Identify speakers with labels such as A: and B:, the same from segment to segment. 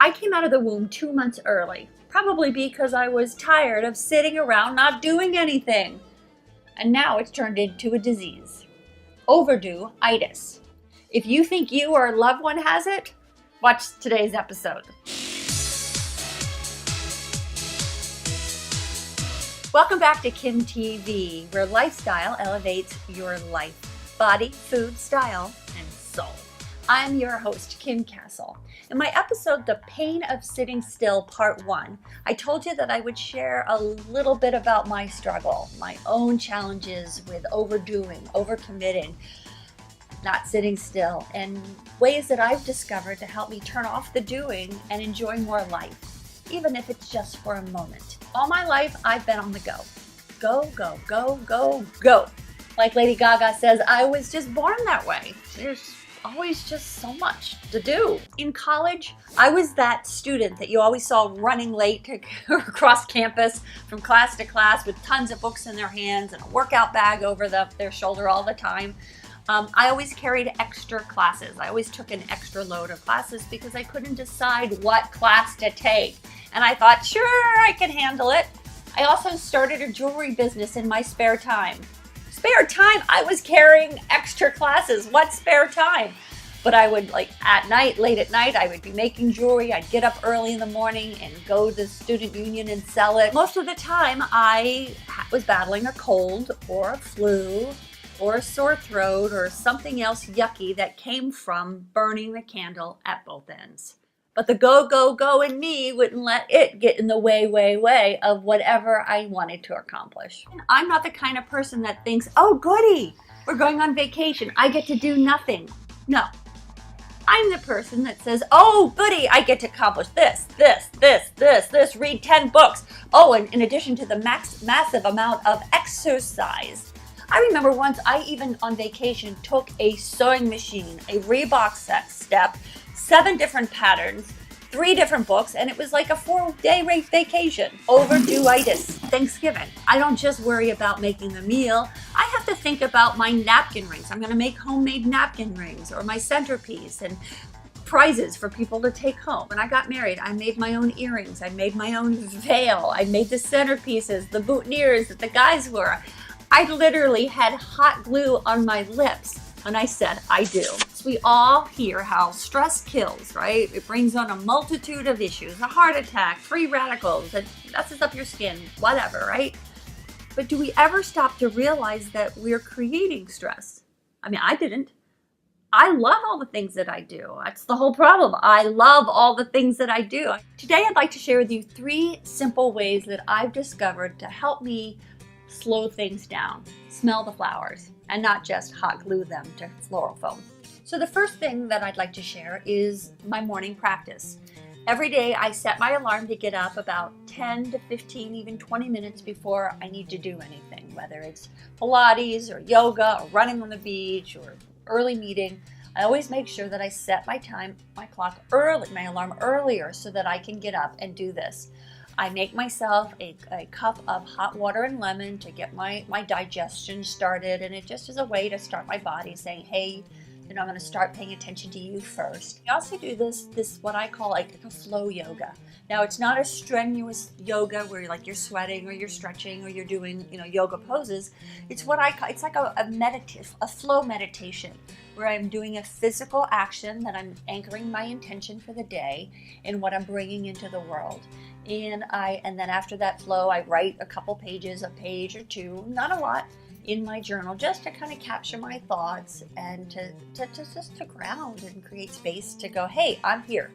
A: I came out of the womb 2 months early, probably because I was tired of sitting around not doing anything. And now it's turned into a disease. Overdue-itis. If you think you or a loved one has it, watch today's episode. Welcome back to kimTV, where lifestyle elevates your life, body, food, style, and soul. I'm your host, Kim Castle. In my episode, The Pain of Sitting Still, Part 1, I told you that I would share a little bit about my struggle, my own challenges with overdoing, overcommitting, not sitting still, and ways that I've discovered to help me turn off the doing and enjoy more life, even if it's just for a moment. All my life, I've been on the go. Go, go, go, go, go. Like Lady Gaga says, I was just born that way. There's always just so much to do. In college, I was that student that you always saw running late across campus from class to class with tons of books in their hands and a workout bag over their shoulder all the time. I always carried extra classes. I always took an extra load of classes because I couldn't decide what class to take. And I thought, sure, I can handle it. I also started a jewelry business in my spare time. Spare time? I was carrying extra classes. What spare time? But I would, at night, late at night, I would be making jewelry. I'd get up early in the morning and go to the student union and sell it. Most of the time, I was battling a cold or a flu or a sore throat or something else yucky that came from burning the candle at both ends. But the go, go, go in me wouldn't let it get in the way of whatever I wanted to accomplish. And I'm not the kind of person that thinks, oh, goody, we're going on vacation. I get to do nothing. No. I'm the person that says, oh, goody, I get to accomplish this, read 10 books. Oh, and in addition to the massive amount of exercise. I remember once I even on vacation took a sewing machine, a Reebok step, 7 different patterns, 3 different books, and it was like a 4-day vacation. Overdue-itis. Thanksgiving. I don't just worry about making the meal. I have to think about my napkin rings. I'm going to make homemade napkin rings or my centerpiece and prizes for people to take home. When I got married, I made my own earrings. I made my own veil. I made the centerpieces, the boutonnieres that the guys wore. I literally had hot glue on my lips. And I said, I do. So we all hear how stress kills, right? It brings on a multitude of issues, a heart attack, free radicals, that messes up your skin, whatever, right? But do we ever stop to realize that we're creating stress? I mean, I didn't. I love all the things that I do. That's the whole problem. I love all the things that I do. Today, I'd like to share with you 3 simple ways that I've discovered to help me slow things down, smell the flowers, and not just hot glue them to floral foam. So the first thing that I'd like to share is my morning practice. Every day I set my alarm to get up about 10 to 15, even 20 minutes before I need to do anything, whether it's Pilates or yoga or running on the beach or early meeting. I always make sure that I set my alarm earlier so that I can get up and do this. I make myself a cup of hot water and lemon to get my digestion started, and it just is a way to start my body saying, hey, I'm going to start paying attention to you first. I also do this what I call like a flow yoga. Now, it's not a strenuous yoga where you're sweating or you're stretching or you're doing yoga poses. It's what I call, it's like a flow meditation where I'm doing a physical action that I'm anchoring my intention for the day and what I'm bringing into the world. And then after that flow, I write a couple pages, a page or 2, not a lot, in my journal, just to kind of capture my thoughts and to ground and create space to go, hey, I'm here.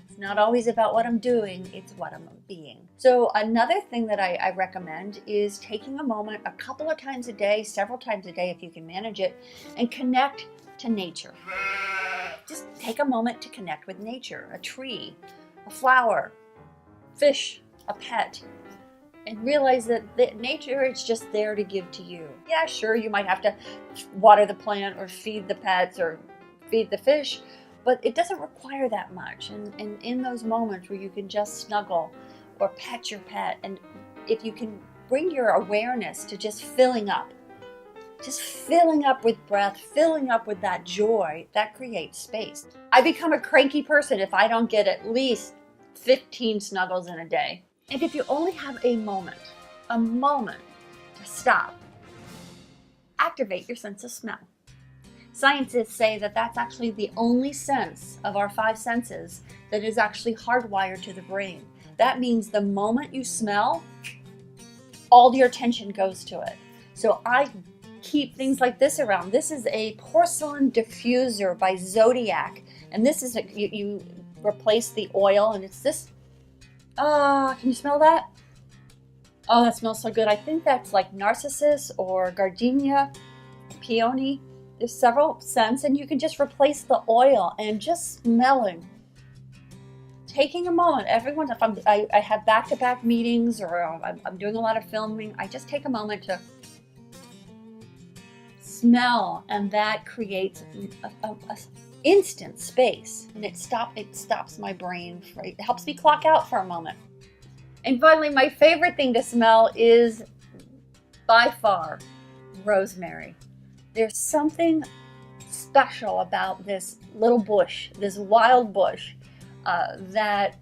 A: It's not always about what I'm doing, it's what I'm being. So another thing that I recommend is taking a moment a couple of times a day, several times a day if you can manage it, and connect to nature. Just take a moment to connect with nature, a tree, a flower, fish, a pet, and realize that nature is just there to give to you. Yeah, sure, you might have to water the plant or feed the pets or feed the fish, but it doesn't require that much. And in those moments where you can just snuggle or pet your pet, and if you can bring your awareness to just filling up with breath, filling up with that joy, that creates space. I become a cranky person if I don't get at least 15 snuggles in a day. And if you only have a moment to stop, activate your sense of smell. Scientists say that that's actually the only sense of our 5 senses that is actually hardwired to the brain. That means the moment you smell, all your attention goes to it. So I keep things like this around. This is a porcelain diffuser by Zodiac. And this is, you replace the oil, and it's this, can you smell that? Oh, that smells so good. I think that's like narcissus or gardenia, peony. There's several scents, and you can just replace the oil and just smelling. Taking a moment, everyone, if I have back-to-back meetings or I'm doing a lot of filming, I just take a moment to smell, and that creates a instant space, and it stops my brain. It helps me clock out for a moment. And finally, my favorite thing to smell is by far rosemary. There's something special about this little bush, this wild bush, that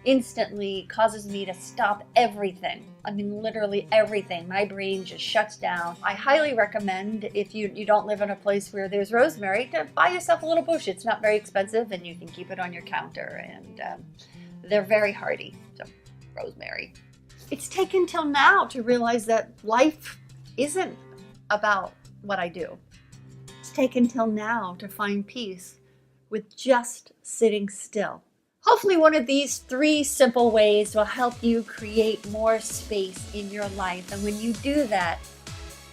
A: instantly causes me to stop everything. I mean, literally everything. My brain just shuts down. I highly recommend, if you don't live in a place where there's rosemary, to buy yourself a little bush. It's not very expensive, and you can keep it on your counter, and they're very hardy. So, rosemary. It's taken till now to realize that life isn't about what I do. It's taken till now to find peace with just sitting still. Hopefully one of these 3 simple ways will help you create more space in your life. And when you do that,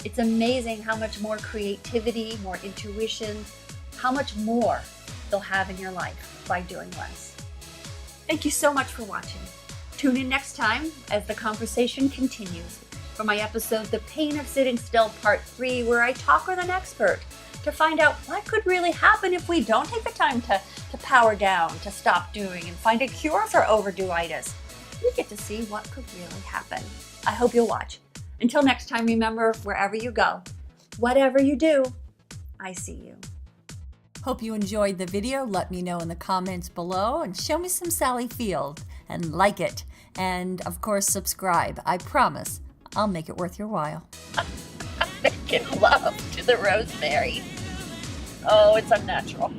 A: it's amazing how much more creativity, more intuition, how much more you'll have in your life by doing less. Thank you so much for watching. Tune in next time as the conversation continues for my episode, The Pain of Sitting Still, Part 3, where I talk with an expert to find out what could really happen if we don't take the time to power down, to stop doing, and find a cure for overdue-itis. We get to see what could really happen. I hope you'll watch. Until next time, remember, wherever you go, whatever you do, I see you.
B: Hope you enjoyed the video. Let me know in the comments below, and show me some Sally Field, and like it. And of course, subscribe. I promise I'll make it worth your while.
A: Making love to the rosemary. Oh, it's unnatural.